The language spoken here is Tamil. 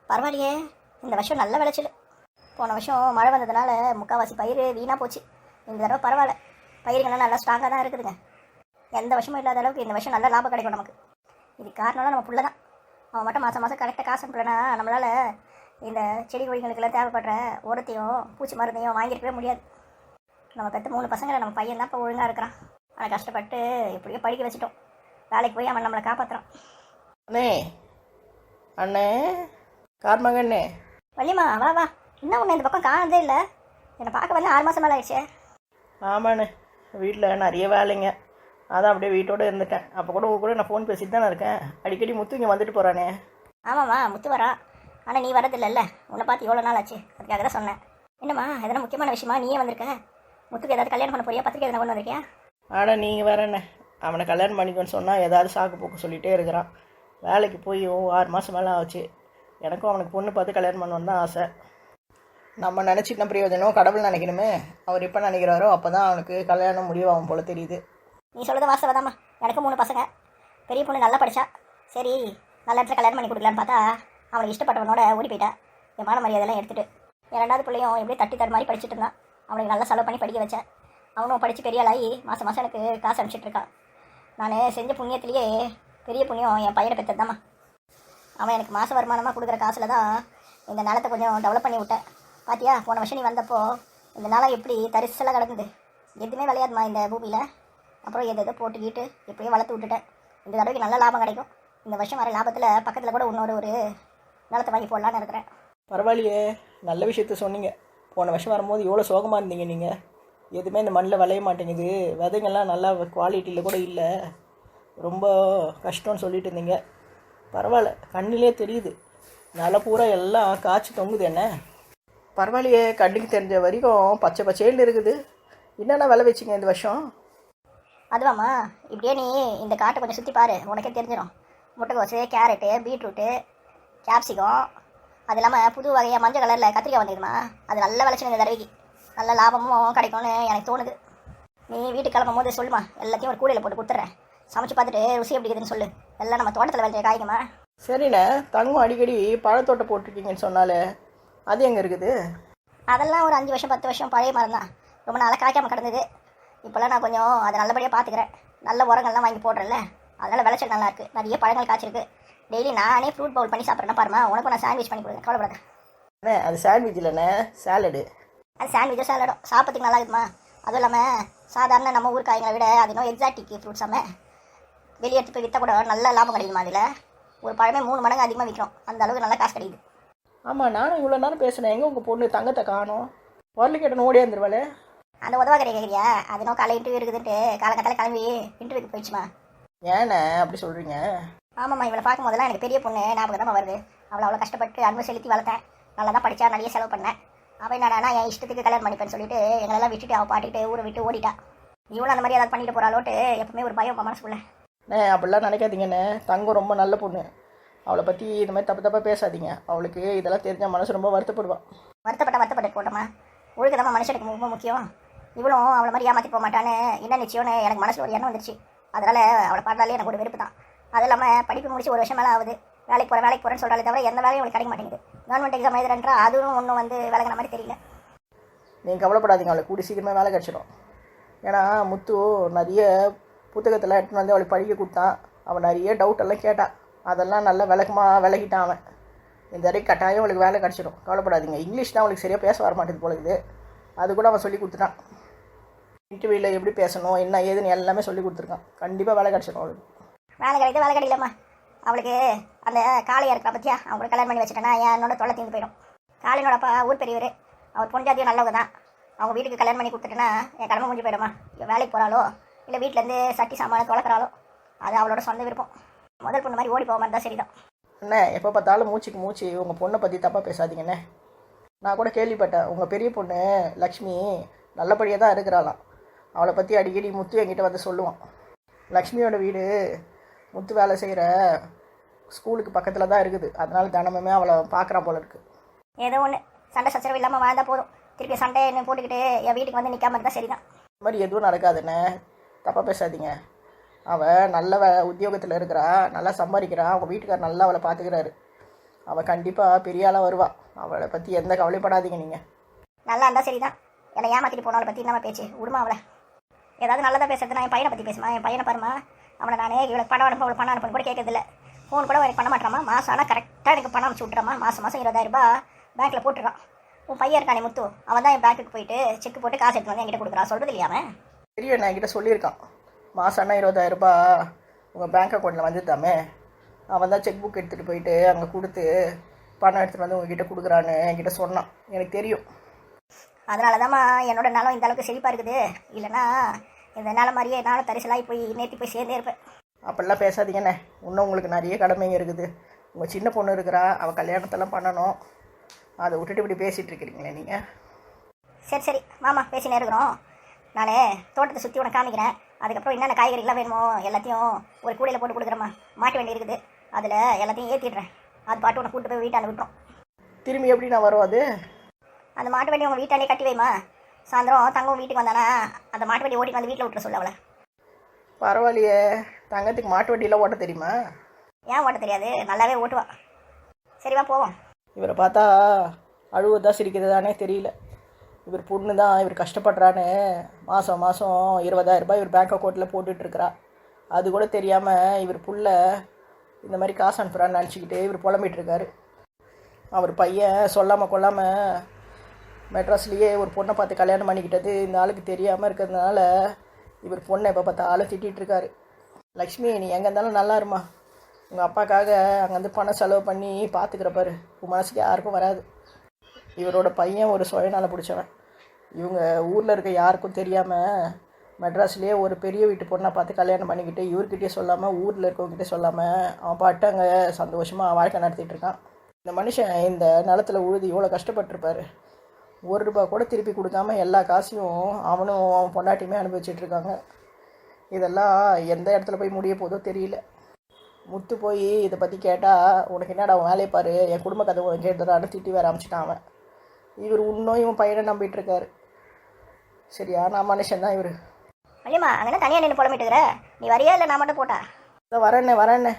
பரவாயில்லையே, இந்த வருஷம் நல்ல விளைச்சல். போன வருஷம் மழை வந்ததுனால முக்கால்வாசி பயிர் வீணாக போச்சு. இந்த தடவை பரவாயில்ல, பயிர்களெல்லாம் நல்லா ஸ்ட்ராங்காக தான் இருக்குதுங்க. எந்த வருஷமும் இல்லாத அளவுக்கு இந்த வருஷம் நல்ல லாபம் கிடைக்கும் நமக்கு. இது காரணம்லாம் நம்ம புள்ள தான். அவன் மட்டும் மாதம் மாதம் கரெக்டாக காசு அனுப்பலனா நம்மளால் இந்த செடி கொடிகளுக்கெல்லாம் தேவைப்படுற உரத்தையும் பூச்சி மருந்தையும் வாங்கியிருக்கவே முடியாது. நம்ம பெற்ற 3 பசங்களை நம்ம பையன் தான் இப்போ ஒழுங்காக இருக்கிறான். ஆனால் கஷ்டப்பட்டு எப்படியோ படிக்க வச்சுட்டோம். வேலைக்கு போய் அவன் நம்மளை காப்பாற்றுறான். அண்ணே அண்ணே கார்மகண்ணே. வள்ளியம்மா வா வா. இன்னும் ஒன்று இந்த பக்கம் காணதே இல்லை. என்னை பார்க்க வந்து 6 மாதம் மேலே ஆயிடுச்சே. ஆமாண்ணே, வீட்டில் நிறைய வேலைங்க, அதான் அப்படியே வீட்டோடு இருந்துட்டேன். அப்போ கூட கூட நான் ஃபோன் பேசிட்டு தானே இருக்கேன். அடிக்கடி முத்து இங்கே வந்துட்டு போகிறானே. ஆமாம்மா, முத்து வரா. ஆனால் நீ வரதில்லைல்ல, உன்னை பார்த்து எவ்வளோ நாள் ஆச்சு, அதுக்காக தான் சொன்னேன். என்னம்மா எதனா முக்கியமான விஷயமா நீயே வந்திருக்க? முத்துக்கு ஏதாவது கல்யாணம் பண்ண போறியா? பத்திரிக்கை எதனா கொண்டு வந்திருக்கியா? ஆனால் நீங்கள் வேறண்ணே, அவனை கல்யாணம் பண்ணிக்கணும்னு சொன்னால் ஏதாவது சாக்கு போக்கு சொல்லிகிட்டே இருக்கிறான். வேலைக்கு போய் 6 மாதம் மேலே ஆச்சு. எனக்கும் அவனுக்கு பொண்ணு பார்த்து கல்யாணம் பண்ணணுன்னு தான் ஆசை. நம்ம நினச்சிட்டு பிரயோஜனம் கடவுள் நினைக்கணுமே. அவர் எப்போ நினைக்கிறாரோ அப்போ தான் அவனுக்கு கல்யாணம் முடிவாகும் போல் தெரியுது. நீ சொல்கிறது வாசவதாம்மா. எனக்கு 3 பசங்க. பெரிய பொண்ணு நல்லா படித்தா, சரி நல்ல இடத்துல கல்யாணம் பண்ணி கொடுக்கலான்னு பார்த்தா அவனுக்கு இஷ்டப்பட்டவனோட ஓடி போயிட்டா. என் மான மரியாதையெல்லாம் எடுத்துகிட்டு. என் 2வது பிள்ளையும் எப்படியே தட்டி தரு மாதிரி படிச்சுட்டு இருந்தான். அவனுக்கு நல்லா செலவு பண்ணி படிக்க வச்சேன். அவனும் படித்து பெரிய ஆளாகி மாதம் மாதம் எனக்கு காசு அனுப்பிச்சிட்ருக்கான். நான் செஞ்ச புண்ணியத்திலேயே பெரிய புண்ணியம் என் பையனை பெற்றதாம்மா. அவன் எனக்கு மாத வருமானமாக கொடுக்குற காசில் தான் இந்த நிலத்தை கொஞ்சம் டெவலப் பண்ணி விட்டேன். பாத்தியா, போன வருஷம் நீ வந்தப்போ இந்த நிலம் எப்படி தரிசலாக கிடக்குது. எதுவுமே விளையாதுமா இந்த பூமியில். அப்புறம் எதோ போட்டுக்கிட்டு எப்படியோ வளர்த்து விட்டுட்டேன். இந்த தடவைக்கு நல்ல லாபம் கிடைக்கும். இந்த வருஷம் வர லாபத்தில் பக்கத்தில் கூட இன்னொரு நிலத்தை வாங்கி போடலான்னு இருக்கிறேன். பரவாயில்லையே, நல்ல விஷயத்த சொன்னீங்க. போன வருஷம் வரும்போது எவ்வளோ சோகமாக இருந்தீங்க நீங்கள். எதுவுமே இந்த மண்ணில் விளைய மாட்டேங்குது, விதைங்கள்லாம் நல்லா குவாலிட்டியில் கூட இல்லை, ரொம்ப கஷ்டம்னு சொல்லிட்டு இருந்தீங்க. பரவாயில்ல, கண்ணிலே தெரியுது, நில பூரா எல்லாம் காய்ச்சி தொங்குது. என்ன பரவாயில்லையே, கண்ணுக்கு தெரிஞ்ச வரைக்கும் பச்சை பச்சையில் இருக்குது. என்னென்ன விளை வச்சிங்க இந்த வருஷம்? அதுவாம்மா, இப்படியே நீ இந்த காட்டை கொஞ்சம் சுற்றி பாரு, உனக்கே தெரிஞ்சிடும். முட்டைக்கோசு, கேரட்டு, பீட்ரூட்டு, கேப்சிகம், அது இல்லாமல் புது வகையாக மஞ்சள் கலரில் கத்திரிக்காய் வந்துடுமா. அது நல்ல விளைச்சல் இந்த தடவைக்கு. நல்ல லாபமும் கிடைக்கும்னு எனக்கு தோணுது. நீ வீட்டுக்கு கிளம்பும் போது சொல்லுமா, எல்லாத்தையும் ஒரு கூடையில் போட்டு கொடுத்துட்றேன். சமைச்சு பார்த்துட்டு ருசி எப்படி இருக்குதுன்னு சொல்லு. எல்லாம் நம்ம தோட்டத்தில் விளைஞ்ச காய்க்குமா. சரிண்ணே, தங்கம் அடிக்கடி பழத்தோட்டை போட்டிருக்கீங்கன்னு சொன்னாலே அது எங்கே இருக்குது? அதெல்லாம் ஒரு 5 வருஷம் 10 வருஷம் பழைய மரம் தான். ரொம்ப நாளாக காய்க்காமல் கிடந்தது. இப்போல்லாம் நான் கொஞ்சம் அதை நல்லபடியாக பார்த்துக்கிறேன். நல்ல உரங்கள்லாம் வாங்கி போடுறேன்ல, அதனால் விளைச்சல் நல்லாயிருக்கு. நிறைய பழங்கள் காய்ச்சிருக்கு. டெய்லி நானே ஃப்ரூட் பவுல் பண்ணி சாப்பிட்றேன்னா பாருமா, உனக்கும் நான் சாண்ட்விச் பண்ணி கொடுங்க, கவலைப்படாத. அண்ணே, அது சாண்ட்விச் இல்லைண்ணே, சாலடு. அது சாண்ட்விச்சோ சாலடும் சாப்பிட்றதுக்கு நல்லா இருக்குமா. அதுவும் இல்லாமல் சாதாரண நம்ம ஊர் காய்களை விட அது இன்னும் எக்ஸாட்டிக் ஃப்ரூட்ஸாமே. வெளியே எடுத்து போய் விற்ற கூட நல்ல லாபம் கிடைக்குமா. அதில் ஒரு பழமே 3 மடங்கு அதிகமாக விற்கிறோம். அந்த அளவுக்கு நல்லா காசு கிடைக்குது. ஆமாம், நானும் இவ்வளோ நேரம் பேசுனேன். எங்கே உங்கள் பொண்ணு தங்கத்தை காணும்? வரல கேட்டேன்னு ஓடியா இருந்துருவாளே. அந்த உதவாக்கரை கேட்குறியா? அது இன்னும் காலை இன்டர்வியூ இருக்குதுன்ட்டு காலகட்டத்தில் கிளம்பி இன்டர்வியூக்கு போயிடுச்சுமா. ஏண்ணே அப்படி சொல்கிறீங்க? ஆமாம்மா, இவளை பார்க்கும் போதெல்லாம் எனக்கு பெரிய பொண்ணு ஞாபகம் தான் வருது. அவளை அவ்வளோ கஷ்டப்பட்டு அன்பு செலுத்தி வளர்த்தேன். நல்லா தான் படித்தா, நிறைய செலவு பண்ணேன். அவள் என்னன்னா என் இஷ்டத்துக்கு கல்யாணம் பண்ணிப்பேன்னு சொல்லிட்டு எங்களெல்லாம் விட்டுட்டு அவள் பாட்டிட்டு ஊரை விட்டு ஓடிட்டா. இவளும் அந்த மாதிரி ஏதாவது பண்ணிட்டு போகிறாளோட்டு எப்பவுமே ஒரு பயம் மனசுக்குள்ள. அப்படிலாம் நினைக்காதீங்கண்ணே, தங்கம் ரொம்ப நல்ல பொண்ணு. அவளை பற்றி இந்த மாதிரி தப்பாக பேசாதீங்க. அவளுக்கு இதெல்லாம் தெரிஞ்சால் மனசு ரொம்ப வருத்தப்படுவான். வருத்தப்பட்டு போட்டோமா. ஒழுங்குதாம்மா மனுஷனுக்கு ரொம்ப முக்கியம். இவளும் அவளை மாதிரி ஏமாற்றி போக மாட்டான்னு என்ன நிச்சயம்னு எனக்கு மனசில் ஒரு எண்ணம் வந்துருச்சு. அதனால் அவளை பார்த்தாலே எனக்கு ஒரு வெறுப்பு தான். அது இல்லாமல் படிப்பு முடிச்சு 1 வருஷம் மேலே ஆகுது. வேலைக்கு போகிறேன்னு சொல்கிறாலே தவிர எந்த வேலையும் அவளுக்கு கிடைக்க மாட்டேங்குது. கவர்மெண்ட் எக்ஸாம் எழுதுறேன்றா, அதுவும் ஒன்றும் விலகின மாதிரி தெரியல. நீங்கள் கவலைப்படாதீங்க, அவளுக்கு கூடி சீக்கிரமாக வேலை கிடச்சிடும். ஏன்னா முத்து நிறைய புத்தகத்தெல்லாம் எடுத்துன்னு வந்து அவளுக்கு படிக்க கொடுத்தான். அவன் நிறைய டவுட்டெல்லாம் கேட்டான். அதெல்லாம் நல்லா விலகிட்டான் அவன். இந்த வரைக்கும் கட்டாயம் அவளுக்கு வேலை கிடச்சிடும், கவலைப்படாதீங்க. இங்கிலீஷ் தான் அவளுக்கு சரியாக பேச வர மாட்டேது போல இருக்குது. அது கூட அவன் சொல்லி கொடுத்துட்டான். இன்டர்வியூவில் எப்படி பேசணும், என்ன ஏதுன்னு எல்லாமே சொல்லி கொடுத்துருக்கான். கண்டிப்பாக வேலை கிடச்சிடும் அவளுக்கு. வேலை கிடைக்கலம்மா. அவளுக்கு அந்த காளையா இருக்கிற பற்றியா அவங்க கூட கல்யாணம் பண்ணி வச்சுட்டேன்னா என்னோட தொலை தீர்ந்து போயிடும். காளையனோட அப்பா ஊர் பெரியவர். அவர் பொஞ்சாதியும் நல்லவங்க தான். அவங்க வீட்டுக்கு கல்யாணம் பண்ணி கொடுத்துட்டேன்னா என் கடமை முடிஞ்சு போயிடுமா. வேலைக்கு போகிறாளோ இல்லை வீட்டிலேருந்து சட்டி சாமான தொலைக்கிறாளோ அது அவளோட சொந்த விருப்பம். முதல் பொண்ணு மாதிரி ஓடி போக மாதிரி தான் சரிதான். அண்ணே, எப்போ பார்த்தாலும் மூச்சு உங்கள் பொண்ணை பற்றி தப்பாக பேசாதீங்கண்ணே. நான் கூட கேள்விப்பட்டேன், உங்கள் பெரிய பொண்ணு லக்ஷ்மி நல்லபடியாக தான் இருக்கிறாளாம். அவளை பற்றி அடிக்கடி முத்து என்கிட்ட வந்து சொல்லுவான். லக்ஷ்மியோட வீடு முத்து வேலை செய்கிற ஸ்கூலுக்கு பக்கத்தில் தான் இருக்குது. அதனால் தினமுமே அவளை பார்க்குறான் போல இருக்குது. ஏதோ ஒன்று சண்டை சச்சரவு இல்லாமல் வாழ்ந்தால் போதும். திருப்பி சண்டை என்ன போட்டுக்கிட்டு என் வீட்டுக்கு வந்து நிற்காம இருந்தால் சரிதான். இந்த மாதிரி எதுவும் நடக்காதுண்ணே, தப்பாக பேசாதீங்க. அவள் நல்ல உத்தியோகத்தில் இருக்கிறா, நல்லா சம்பாதிக்கிறா. அவங்க வீட்டுக்கார் நல்லா அவளை பார்த்துக்கிறாரு. அவள் கண்டிப்பாக பெரிய ஆளாக வருவாள். அவளை பற்றி எந்த கவலைப்படாதீங்க நீங்கள். நல்லா இருந்தால் சரி தான். என்னை ஏமாற்றிட்டு போனவளை பற்றி நம்ம பேச்சு விடுமா அவளை. ஏதாவது நல்லதாக பேசுறது. நான் என் பையனை பற்றி பேசுமா, என் பையனை பாருமா, அவனை நானே இவளுக்கு பணம் அனுப்ப அவளுக்கு பணம் அனுப்புன்னு கூட கேட்கறதில்ல. ஃபோன் கூட எனக்கு பண்ண மாட்டாமா. மாதம் ஆனால் கரெக்டாக எனக்கு பணம் அனுப்பிச்சி விட்றாமா. மாதம் 20,000 ரூபாய் பேங்க்கில் போட்டுறான். உன் பையன் இருக்கானே முத்து, அவன் தான் என் பேங்க்குக்கு போயிட்டு செக் போட்டு காசு எடுத்து வந்து என்கிட்ட கொடுக்குறான். சொல்கிறது இல்லையா அவன்? தெரியும், நான் என்கிட்ட சொல்லியிருக்கான். மாதம் ஆனால் 20,000 ரூபாய் உங்கள் பேங்க் அக்கௌண்ட்டில் வந்துட்டாமே. அவன் தான் செக் புக் எடுத்துகிட்டு போயிட்டு அங்கே கொடுத்து பணம் எடுத்துகிட்டு வந்து உங்ககிட்ட கொடுக்குறான்னு என்கிட்ட சொன்னான். எனக்கு தெரியும். அதனால தான்மா என்னோட நிலம் இந்த அளவுக்கு செழிப்பாக இருக்குது. இல்லைனா இந்த நிலம் மாதிரியே நானும் தரிசலாகி போய் நேற்று போய் சேர்ந்தே இருப்பேன். அப்படிலாம் பேசாதீங்கண்ணே. இன்னும் உங்களுக்கு நிறைய கடமைங்க இருக்குது. உங்கள் சின்ன பொண்ணு இருக்கிறா, அவள் கல்யாணத்தெல்லாம் பண்ணணும். அதை விட்டுட்டு இப்படி பேசிகிட்டு இருக்கிறீங்களே நீங்கள். சரி சரி மாமா, பேசினே இருக்கிறோம். நான் தோட்டத்தை சுற்றி உனக்கு காமிக்கிறேன். அதுக்கப்புறம் என்னென்ன காய்கறிலாம் வேணுமோ எல்லாத்தையும் ஒரு கூடையில் போட்டு கொடுக்குறேம்மா. மாட்டு வண்டி இருக்குது, அதில் எல்லாத்தையும் ஏற்றிடுறேன். அது பாட்டு உனக்கு கூட்டு போய் வீட்டாண்ட விட்டுரும். திரும்பி எப்படி நான் வரும்? அது அந்த மாட்டு வண்டி உங்கள் வீட்டாண்டே கட்டி வைமா. சாயந்தரம் தங்கம் வீட்டுக்கு வந்தானா அந்த மாட்டு வண்டி ஓட்டிட்டு வந்து வீட்டில் விட்டுற சொல்ல அவளை. பரவாயில்லையே, தங்கத்துக்கு மாட்டு வண்டியெல்லாம் ஓட்ட தெரியுமா? ஏன் ஓட்ட தெரியாது, நல்லாவே ஓட்டுவா. சரிவா போவோம். இவரை பார்த்தா அழுவதா சிரிக்கிறதானே தெரியல. இவர் பொண்ணு தான் இவர் கஷ்டப்படுறான்னு மாதம் 20,000 ரூபாய் இவர் பேங்க் அக்கௌண்ட்டில் போட்டுட்ருக்கிறா. அது கூட தெரியாமல் இவர் புள்ள இந்த மாதிரி காசு அனுப்புகிறான்னு நினச்சிக்கிட்டு இவர் புலம்பிகிட்ருக்காரு. அவர் பையன் சொல்லாமல் கொள்ளாமல் மெட்ராஸ்லேயே ஒரு பொண்ணை பார்த்து கல்யாணம் பண்ணிக்கிட்டது இந்த ஆளுக்கு தெரியாமல் இருக்கிறதுனால இவர் பொண்ணை எப்போ பார்த்தாலும் திட்டிகிட்ருக்காரு. லக்ஷ்மி, நீ எங்கே இருந்தாலும் நல்லா இருமா. உங்கள் அப்பாக்காக அங்கேருந்து பணம் செலவு பண்ணி பார்த்துக்கிற பாரு. உன் மனசுக்கு யாருக்கும் வராது. இவரோட பையன் ஒரு சுயநலம் பிடிச்சவன். இவங்க ஊரில் இருக்க யாருக்கும் தெரியாமல் மெட்ராஸ்லேயே ஒரு பெரிய வீட்டு பொண்ணை பார்த்து கல்யாணம் பண்ணிக்கிட்டு இவர்கிட்டயே சொல்லாமல் ஊரில் இருக்கவங்ககிட்டே சொல்லாமல் அவன் பாட்டு அங்கே சந்தோஷமாக வாழ்க்கை நடத்திட்டு இருக்கான். இந்த மனுஷன் இந்த நிலத்தில் உழுது இவ்வளோ கஷ்டப்பட்டுருப்பார். ₹1 கூட திருப்பி கொடுக்காம எல்லா காசையும் அவனும் அவன் பொண்டாட்டியுமே அனுபவிச்சிட்ருக்காங்க. இதெல்லாம் எந்த இடத்துல போய் முடிய போதோ தெரியல. முத்து போய் இதை பற்றி கேட்டால் உனக்கு என்னடா அவன் வேலையை பாரு, என் குடும்ப கதை கேட்டுறான்னு திட்டி வேற அமைச்சிட்டான் அவன். இவர் இன்னும் இவன் பையனை நம்பிட்டுருக்காரு. சரியான மனுஷன் தான் இவர். அழியம்மா, அங்கே தனியாக நின்று புலம்பிட்டுக்கிற. நீ வரியா இல்லை நான் மட்டும் போட்டா? வரேண்ணே.